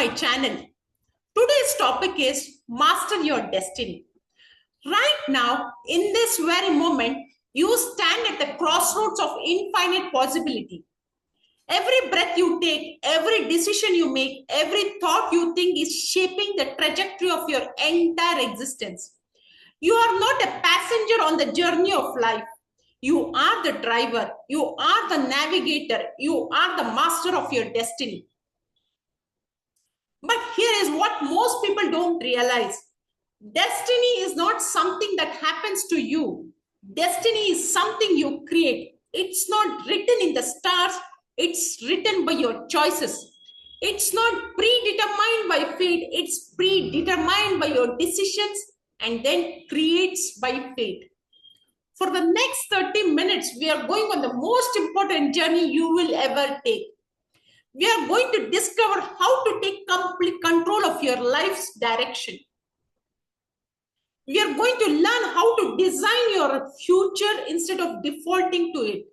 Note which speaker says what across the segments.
Speaker 1: my channel. Today's topic is Master Your Destiny. Right now, in this very moment, you stand at the crossroads of infinite possibility. Every breath you take, every decision you make, every thought you think is shaping the trajectory of your entire existence. You are not a passenger on the journey of life. You are the driver. You are the navigator. You are the master of your destiny. But here is what most people don't realize. Destiny is not something that happens to you. Destiny is something you create. It's not written in the stars. It's written by your choices. It's not predetermined by fate. It's predetermined by your decisions and then creates by fate. For the next 30 minutes, we are going on the most important journey you will ever take. We are going to discover how to take complete control of your life's direction. We are going to learn how to design your future instead of defaulting to it.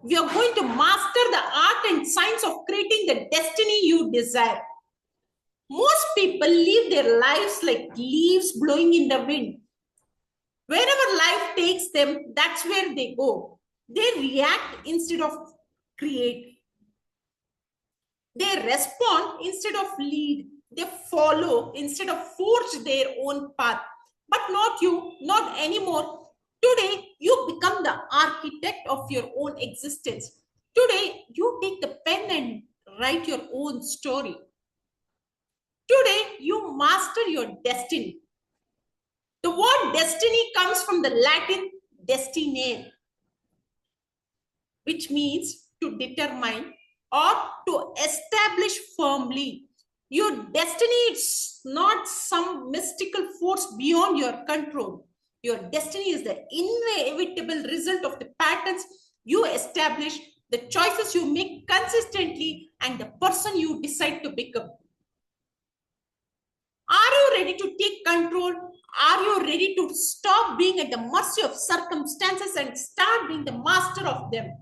Speaker 1: We are going to master the art and science of creating the destiny you desire. Most people live their lives like leaves blowing in the wind. Wherever life takes them, that's where they go. They react instead of create. They respond instead of lead. They follow instead of forge their own path. But not you, not anymore. Today, you become the architect of your own existence. Today, you take the pen and write your own story. Today, you master your destiny. The word destiny comes from the Latin destinare, which means to determine or to establish firmly. Your destiny is not some mystical force beyond your control. Your destiny is the inevitable result of the patterns you establish, the choices you make consistently, and the person you decide to become. Are you ready to take control? Are you ready to stop being at the mercy of circumstances and start being the master of them?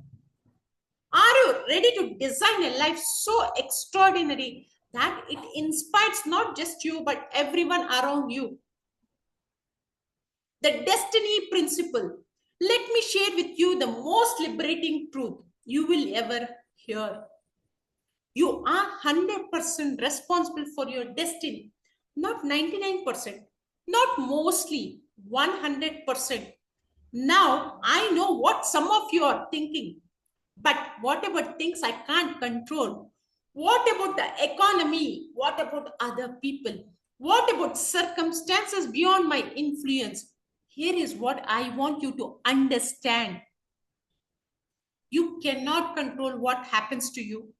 Speaker 1: Are you ready to design a life so extraordinary that it inspires not just you, but everyone around you? The destiny principle. Let me share with you the most liberating truth you will ever hear. You are 100% responsible for your destiny, not 99%, not mostly, 100%. Now, I know what some of you are thinking. But what about things I can't control? What about the economy? What about other people? What about circumstances beyond my influence? Here is what I want you to understand. You cannot control what happens to you,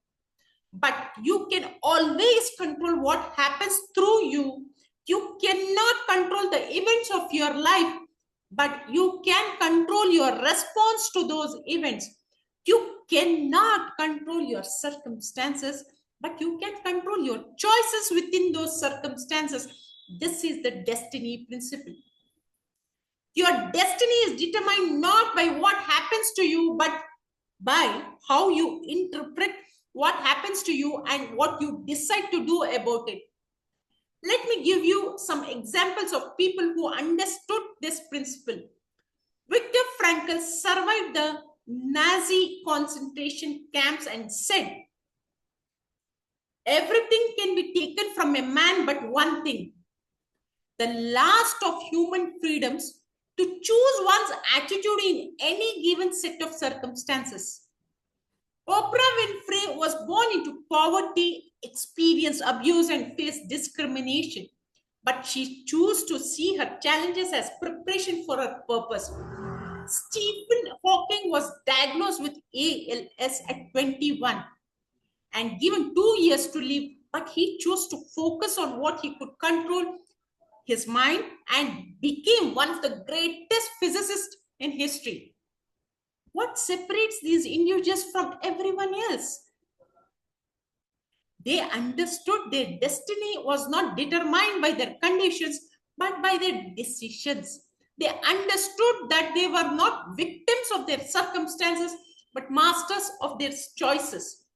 Speaker 1: but you can always control what happens through you. You cannot control the events of your life, but you can control your response to those events. You cannot control your circumstances, but you can control your choices within those circumstances. This is the destiny principle. Your destiny is determined not by what happens to you, but by how you interpret what happens to you and what you decide to do about it. Let me give you some examples of people who understood this principle. Viktor Frankl survived the Nazi concentration camps and said, everything can be taken from a man but one thing, the last of human freedoms, to choose one's attitude in any given set of circumstances. Oprah Winfrey was born into poverty, experienced abuse, and faced discrimination. But she chose to see her challenges as preparation for her purpose. Stephen Hawking was diagnosed with ALS at 21 and given 2 years to live, but he chose to focus on what he could control, his mind, and became one of the greatest physicists in history. What separates these individuals from everyone else? They understood their destiny was not determined by their conditions, but by their decisions. They understood that they were not victims of their circumstances, but masters of their choices.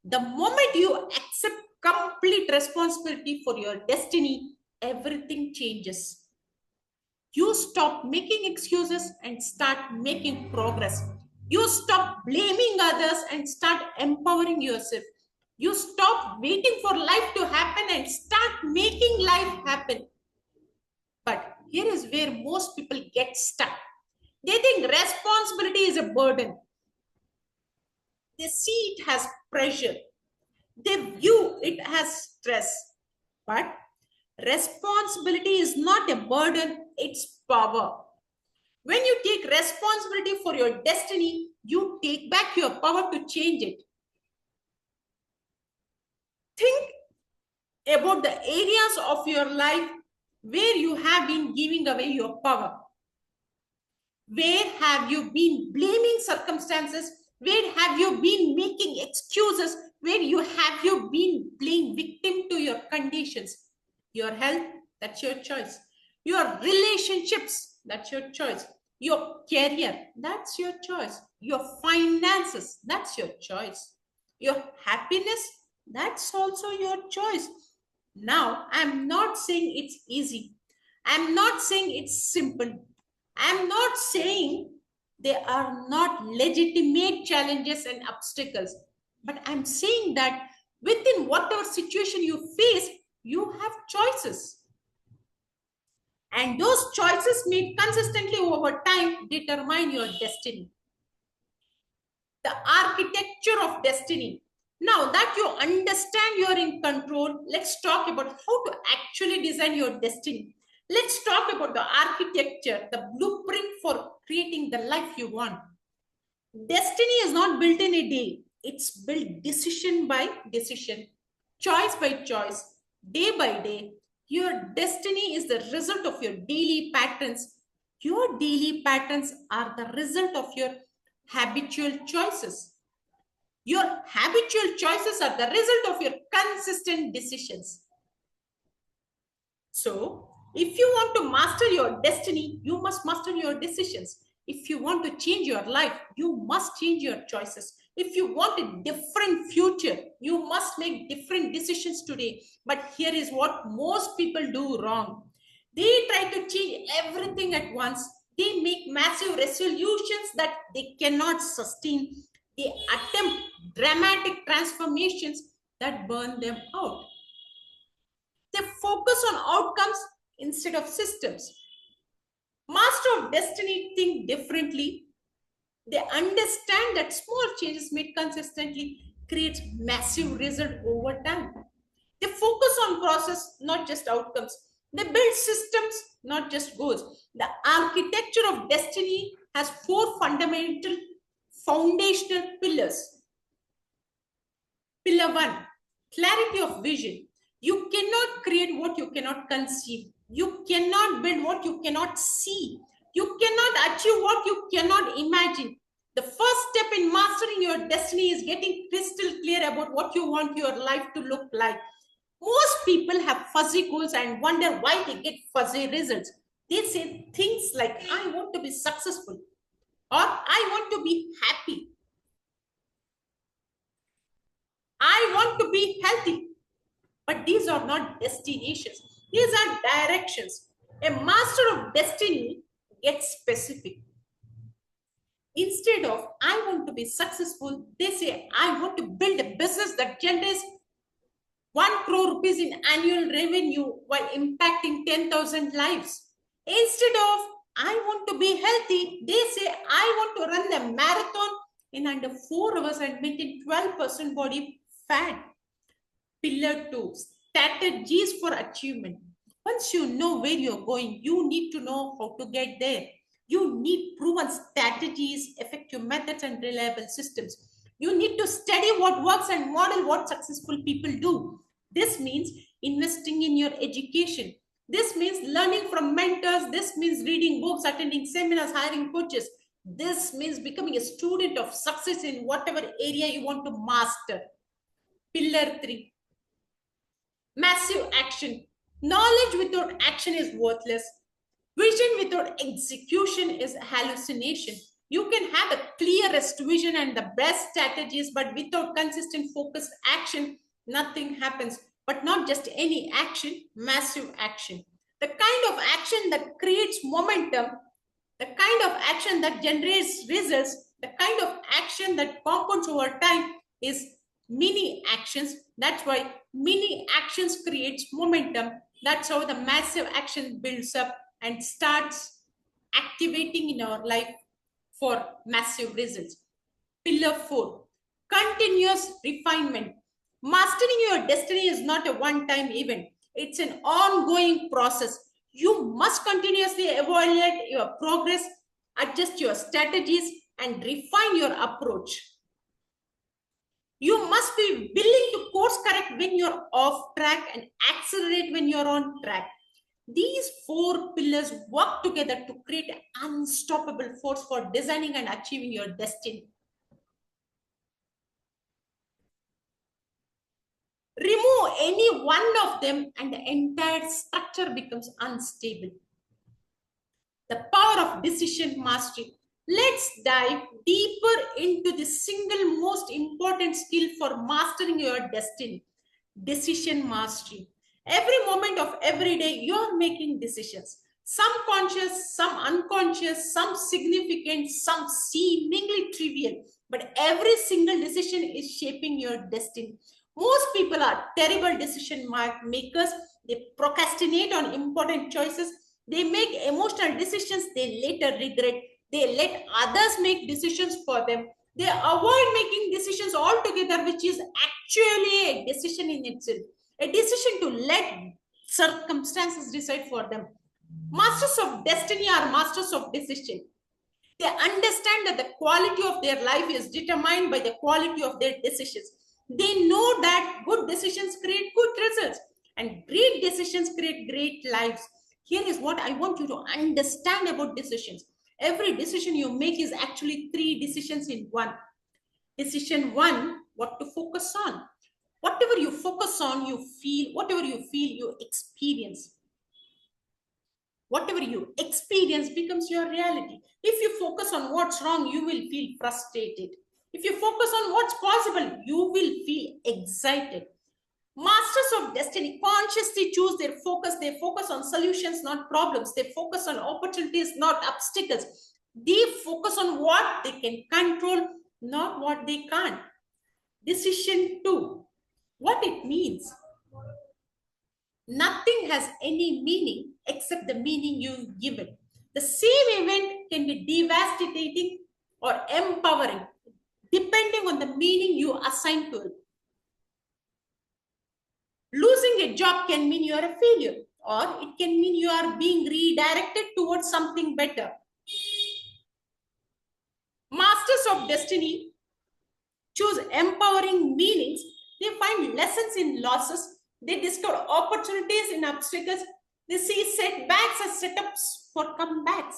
Speaker 1: The moment you accept complete responsibility for your destiny, everything changes. You stop making excuses and start making progress. You stop blaming others and start empowering yourself. You stop waiting for life to happen and start making life happen. But here is where most people get stuck. They think responsibility is a burden. They see it as pressure. They view it as stress. But responsibility is not a burden, it's power. When you take responsibility for your destiny, you take back your power to change it. Think about the areas of your life where you have been giving away your power. Where have you been blaming circumstances? Where have you been making excuses? Where have you been playing victim to your conditions? Your health, that's your choice. Your relationships, that's your choice. Your career, that's your choice. Your finances, that's your choice. Your happiness, that's also your choice. Now, I'm not saying it's easy. I'm not saying it's simple. I'm not saying they are not legitimate challenges and obstacles, but I'm saying that within whatever situation you face, you have choices. And those choices made consistently over time determine your destiny. The architecture of destiny. Now that you understand you're in control, let's talk about how to actually design your destiny. Let's talk about the architecture, the blueprint for creating the life you want. Destiny is not built in a day. It's built decision by decision, choice by choice, day by day. Your destiny is the result of your daily patterns. Your daily patterns are the result of your habitual choices. Your habitual choices are the result of your consistent decisions. So, if you want to master your destiny, you must master your decisions. If you want to change your life, you must change your choices. If you want a different future, you must make different decisions today. But here is what most people do wrong. They try to change everything at once. They make massive resolutions that they cannot sustain. They attempt dramatic transformations that burn them out. They focus on outcomes instead of systems. Master of destiny think differently. They understand that small changes made consistently creates massive result over time. They focus on process, not just outcomes. They build systems, not just goals. The architecture of destiny has four fundamental foundational pillars. Pillar one, clarity of vision. You cannot create what you cannot conceive. You cannot build what you cannot see. You cannot achieve what you cannot imagine. The first step in mastering your destiny is getting crystal clear about what you want your life to look like. Most people have fuzzy goals and wonder why they get fuzzy results. They say things like, I want to be successful or I want to be happy. I want to be healthy. But these are not destinations. These are directions. A master of destiny gets specific. Instead of, I want to be successful, they say, I want to build a business that generates 1 crore rupees in annual revenue while impacting 10,000 lives. Instead of, I want to be healthy, they say, I want to run a marathon in under 4 hours and maintain 12% body fat. Pillar 2, strategies for achievement. Once you know where you're going, you need to know how to get there. You need proven strategies, effective methods, and reliable systems. You need to study what works and model what successful people do. This means investing in your education. This means learning from mentors. This means reading books, attending seminars, hiring coaches. This means becoming a student of success in whatever area you want to master. Pillar 3, massive action. Knowledge without action is worthless. Vision without execution is hallucination. You can have the clearest vision and the best strategies, but without consistent focused action, nothing happens. But not just any action, massive action. The kind of action that creates momentum, the kind of action that generates results, the kind of action that compounds over time is mini actions. That's why mini actions creates momentum. That's how the massive action builds up and starts activating in our life for massive results. Pillar 4, continuous refinement. Mastering your destiny is not a one-time event. It's an ongoing process. You must continuously evaluate your progress, adjust your strategies, and refine your approach. You must be willing to course correct when you're off track and accelerate when you're on track. These 4 pillars work together to create an unstoppable force for designing and achieving your destiny. Remove any one of them and the entire structure becomes unstable. The power of decision mastery. Let's dive deeper into the single most important skill for mastering your destiny. Decision mastery. Every moment of every day, you're making decisions. Some conscious, some unconscious, some significant, some seemingly trivial. But every single decision is shaping your destiny. Most people are terrible decision makers. They procrastinate on important choices. They make emotional decisions they later regret. They let others make decisions for them. They avoid making decisions altogether, which is actually a decision in itself. A decision to let circumstances decide for them. Masters of destiny are masters of decision. They understand that the quality of their life is determined by the quality of their decisions. They know that good decisions create good results and great decisions create great lives. Here is what I want you to understand about decisions. Every decision you make is actually 3 decisions in one. Decision 1, what to focus on. Whatever you focus on, you feel. Whatever you feel, you experience. Whatever you experience becomes your reality. If you focus on what's wrong, you will feel frustrated. If you focus on what's possible, you will feel excited. Masters of destiny consciously choose their focus. They focus on solutions, not problems. They focus on opportunities, not obstacles. They focus on what they can control, not what they can't. Decision 2, what it means. Nothing has any meaning except the meaning you give it. The same event can be devastating or empowering, depending on the meaning you assign to it. Losing a job can mean you are a failure, or it can mean you are being redirected towards something better. Masters of destiny choose empowering meanings. They find lessons in losses. They discover opportunities in obstacles. They see setbacks as setups for comebacks.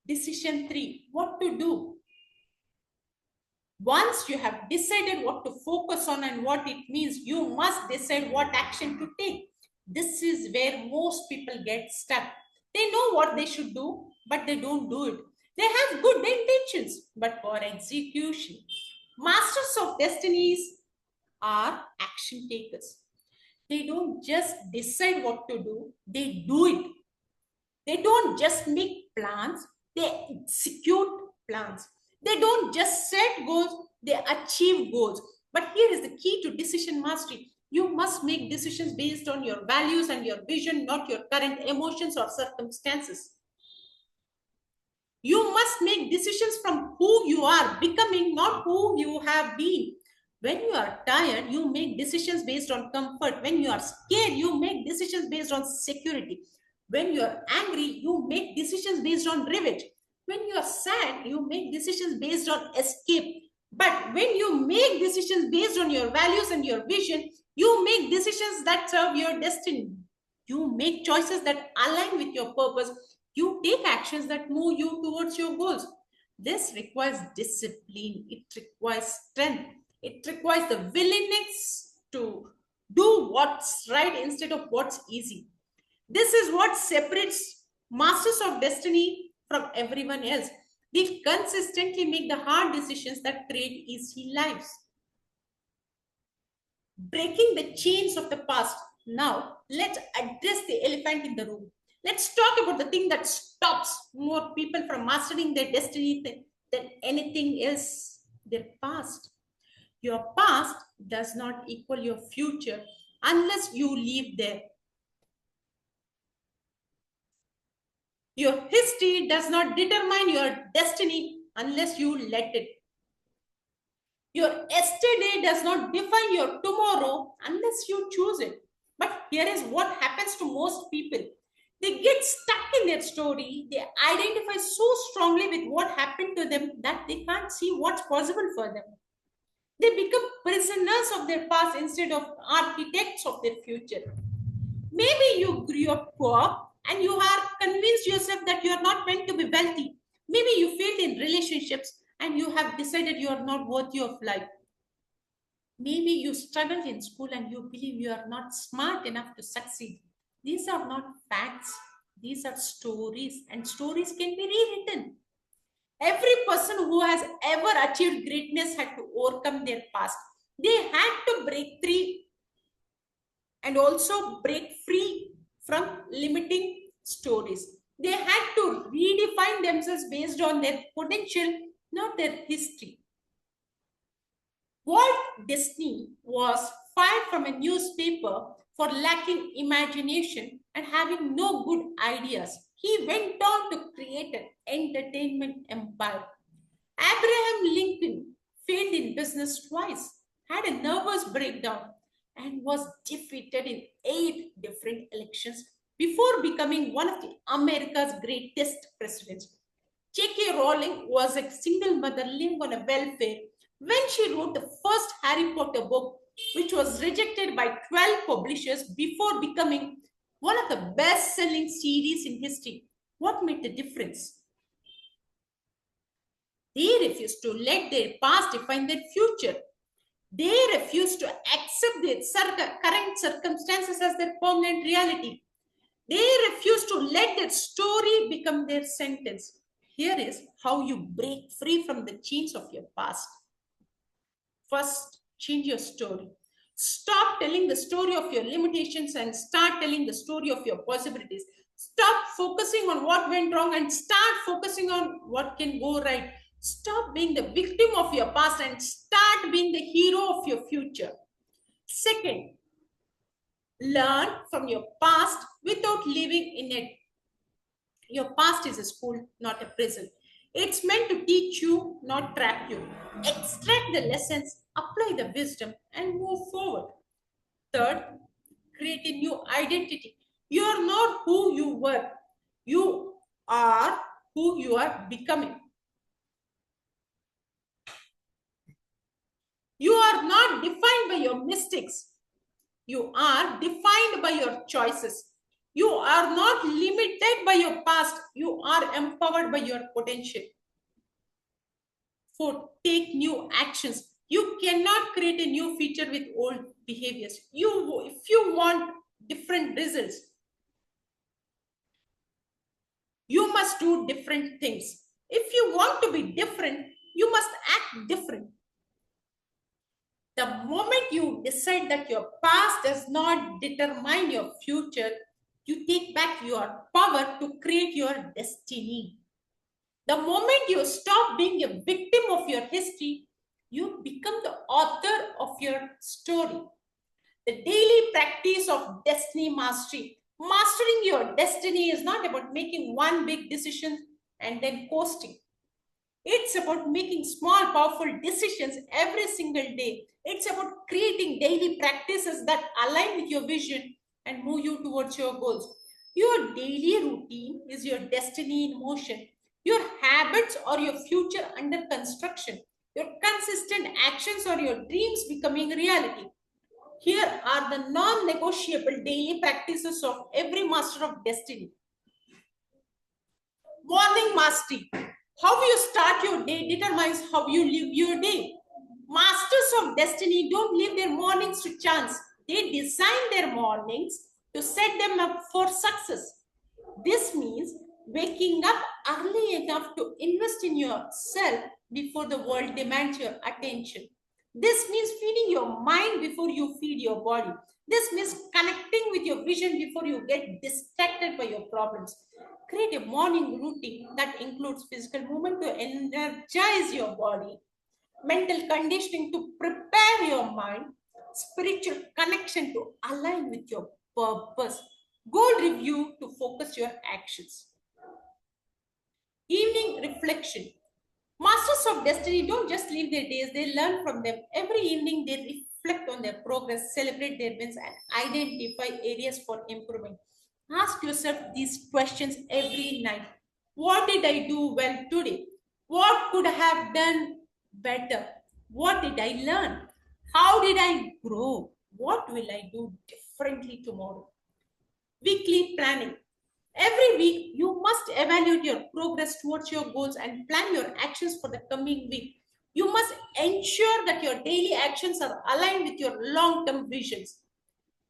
Speaker 1: Decision 3, what to do. Once you have decided what to focus on and what it means, you must decide what action to take. This is where most people get stuck. They know what they should do, but they don't do it. They have good intentions, but poor execution. Masters of destinies are action takers. They don't just decide what to do, they do it. They don't just make plans, they execute plans. They don't just set goals, they achieve goals. But here is the key to decision mastery. You must make decisions based on your values and your vision, not your current emotions or circumstances. You must make decisions from who you are becoming, not who you have been. When you are tired, you make decisions based on comfort. When you are scared, you make decisions based on security. When you are angry, you make decisions based on revenge. When you are sad, you make decisions based on escape. But when you make decisions based on your values and your vision, you make decisions that serve your destiny. You make choices that align with your purpose. You take actions that move you towards your goals. This requires discipline. It requires strength. It requires the willingness to do what's right instead of what's easy. This is what separates masters of destiny from everyone else. They consistently make the hard decisions that create easy lives. Breaking the chains of the past. Now, let's address the elephant in the room. Let's talk about the thing that stops more people from mastering their destiny than anything else, their past. Your past does not equal your future unless you live there. Your history does not determine your destiny unless you let it. Your yesterday does not define your tomorrow unless you choose it. But here is what happens to most people. They get stuck in their story. They identify so strongly with what happened to them that they can't see what's possible for them. They become prisoners of their past instead of architects of their future. Maybe you grew up poor and you are convinced yourself that you are not meant to be wealthy. Maybe you failed in relationships and you have decided you are not worthy of life. Maybe you struggled in school and you believe you are not smart enough to succeed. These are not facts. These are stories, and stories can be rewritten. Every person who has ever achieved greatness had to overcome their past. They had to break free and also break free from limiting stories. They had to redefine themselves based on their potential, not their history. Walt Disney was fired from a newspaper for lacking imagination and having no good ideas. He went on to create an entertainment empire. Abraham Lincoln failed in business twice, had a nervous breakdown, and was defeated in 8 different elections before becoming one of the America's greatest presidents. J.K. Rowling was a single mother living on a welfare when she wrote the first Harry Potter book, which was rejected by 12 publishers before becoming one of the best-selling series in history. What made the difference? They refused to let their past define their future. They refused to accept their current circumstances as their permanent reality. They refused to let their story become their sentence. Here is how you break free from the chains of your past. First, change your story. Stop telling the story of your limitations and start telling the story of your possibilities. Stop focusing on what went wrong and start focusing on what can go right. Stop being the victim of your past and start being the hero of your future. Second, learn from your past without living in it. Your past is a school, not a prison. It's meant to teach you, not trap you. Extract the lessons, apply the wisdom, and move forward. Third, create a new identity. You are not who you were. You are who you are becoming. You are not defined by your mistakes. You are defined by your choices. You are not limited by your past. You are empowered by your potential. Fourth, take new actions. You cannot create a new feature with old behaviors. If you want different results, you must do different things. If you want to be different, you must act different. The moment you decide that your past does not determine your future, you take back your power to create your destiny. The moment you stop being a victim of your history, you become the author of your story. The daily practice of destiny mastery. Mastering your destiny is not about making one big decision and then coasting. It's about making small, powerful decisions every single day. It's about creating daily practices that align with your vision and move you towards your goals. Your daily routine is your destiny in motion. Your habits are your future under construction. Your consistent actions are your dreams becoming reality. Here are the non-negotiable daily practices of every master of destiny. Morning mastery. How you start your day determines how you live your day. Masters of destiny don't leave their mornings to chance. They design their mornings to set them up for success. This means waking up early enough to invest in yourself before the world demands your attention. This means feeding your mind before you feed your body. This means connecting with your vision before you get distracted by your problems. Create a morning routine that includes physical movement to energize your body, mental conditioning to prepare your mind, spiritual connection to align with your purpose, goal review to focus your actions. Evening reflection. Masters of destiny don't just live their days, they learn from them. Every evening, they reflect on their progress, celebrate their wins, and identify areas for improvement. Ask yourself these questions every night. What did I do well today? What could I have done better? What did I learn? How did I grow? What will I do differently tomorrow? Weekly planning. Every week, you must evaluate your progress towards your goals and plan your actions for the coming week. You must ensure that your daily actions are aligned with your long term visions.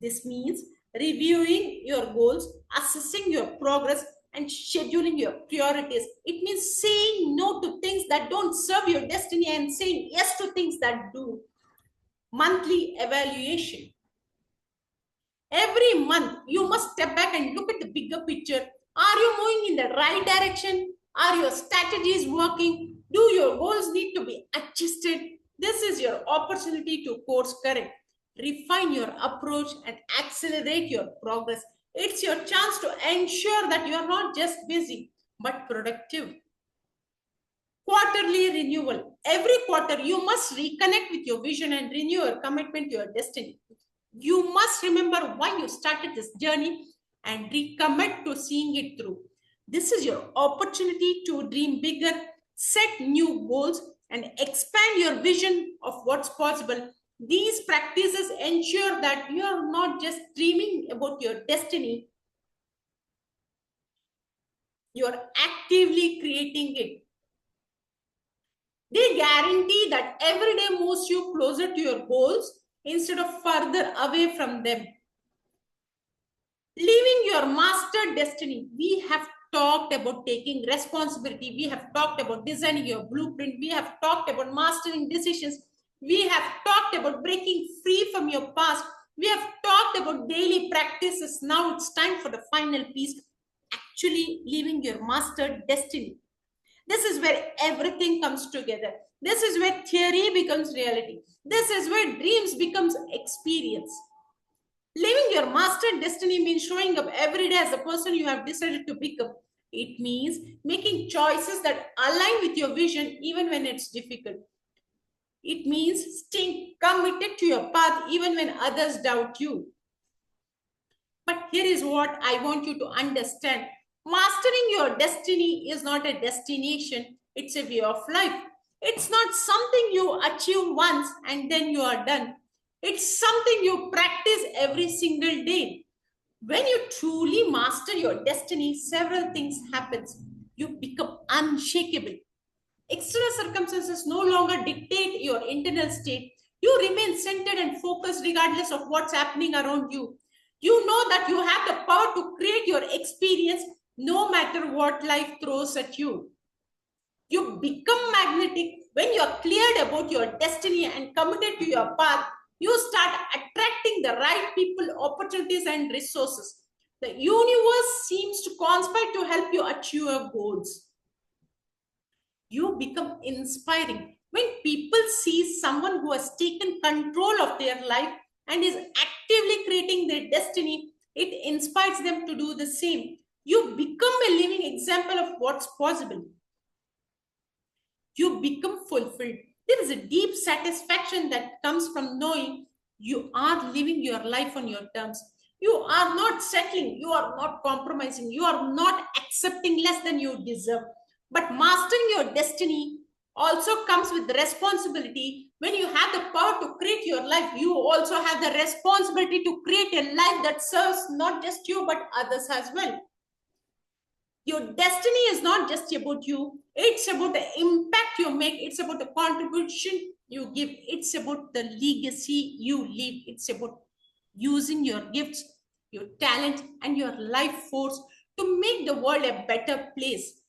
Speaker 1: This means reviewing your goals, assessing your progress, and scheduling your priorities. It means saying no to things that don't serve your destiny and saying yes to things that do. Monthly evaluation. Every month, you must step back and look at the bigger picture. Are you moving in the right direction? Are your strategies working? Do your goals need to be adjusted? This is your opportunity to course correct, refine your approach, and accelerate your progress. It's your chance to ensure that you're not just busy, but productive. Quarterly renewal. Every quarter, you must reconnect with your vision and renew your commitment to your destiny. You must remember why you started this journey and recommit to seeing it through. This is your opportunity to dream bigger, set new goals, and expand your vision of what's possible. These practices ensure that you are not just dreaming about your destiny, you are actively creating it. They guarantee that every day moves you closer to your goals instead of further away from them. Living your master destiny. We have talked about taking responsibility. We have talked about designing your blueprint. We have talked about mastering decisions. We have talked about breaking free from your past. We have talked about daily practices. Now it's time for the final piece, actually living your master destiny. This is where everything comes together. This is where theory becomes reality. This is where dreams becomes experience. Living your master destiny means showing up every day as the person you have decided to become. It means making choices that align with your vision even when it's difficult. It means staying committed to your path even when others doubt you. But here is what I want you to understand. Mastering your destiny is not a destination, it's a way of life. It's not something you achieve once and then you are done. It's something you practice every single day. When you truly master your destiny, several things happen. You become unshakable. External circumstances no longer dictate your internal state. You remain centered and focused regardless of what's happening around you. You know that you have the power to create your experience no matter what life throws at you. You become magnetic when you're cleared about your destiny and committed to your path. You start attracting the right people, opportunities, and resources. The universe seems to conspire to help you achieve your goals. You become inspiring. When people see someone who has taken control of their life and is actively creating their destiny, it inspires them to do the same. You become a living example of what's possible. You become fulfilled. There is a deep satisfaction that comes from knowing you are living your life on your terms. You are not settling, you are not compromising, you are not accepting less than you deserve. But mastering your destiny also comes with the responsibility. When you have the power to create your life, you also have the responsibility to create a life that serves not just you but others as well. Your destiny is not just about you, it's about the impact you make, it's about the contribution you give, it's about the legacy you leave, it's about using your gifts, your talent, and your life force to make the world a better place.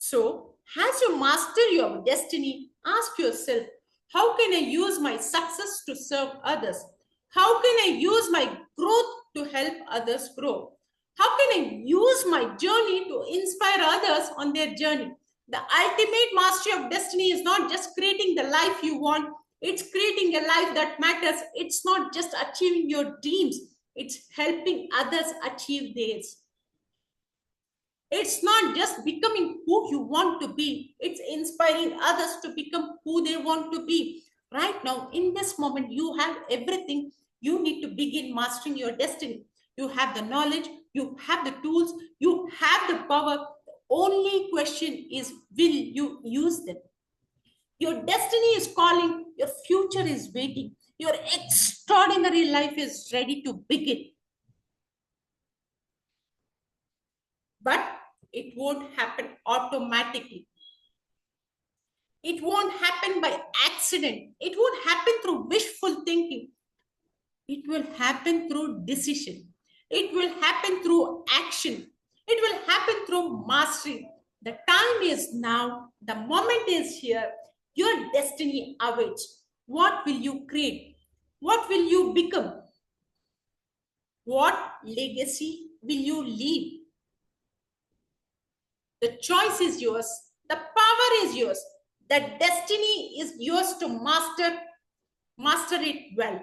Speaker 1: So, as you master your destiny, ask yourself, how can I use my success to serve others? How can I use my growth to help others grow? How can I use my journey to inspire others on their journey? The ultimate mastery of destiny is not just creating the life you want, it's creating a life that matters. It's not just achieving your dreams, it's helping others achieve theirs. It's not just becoming who you want to be, it's inspiring others to become who they want to be. Right now, in this moment, you have everything you need to begin mastering your destiny. You have the knowledge, you have the tools, you have the power. The only question is, will you use them? Your destiny is calling, your future is waiting, your extraordinary life is ready to begin. But it won't happen automatically. It won't happen by accident. It won't happen through wishful thinking. It will happen through decision. It will happen through action. It will happen through mastery. The time is now. The moment is here. Your destiny awaits. What will you create? What will you become? What legacy will you leave? The choice is yours. The power is yours. The destiny is yours to master it well.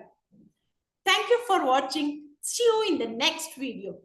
Speaker 1: Thank you for watching. See you in the next video.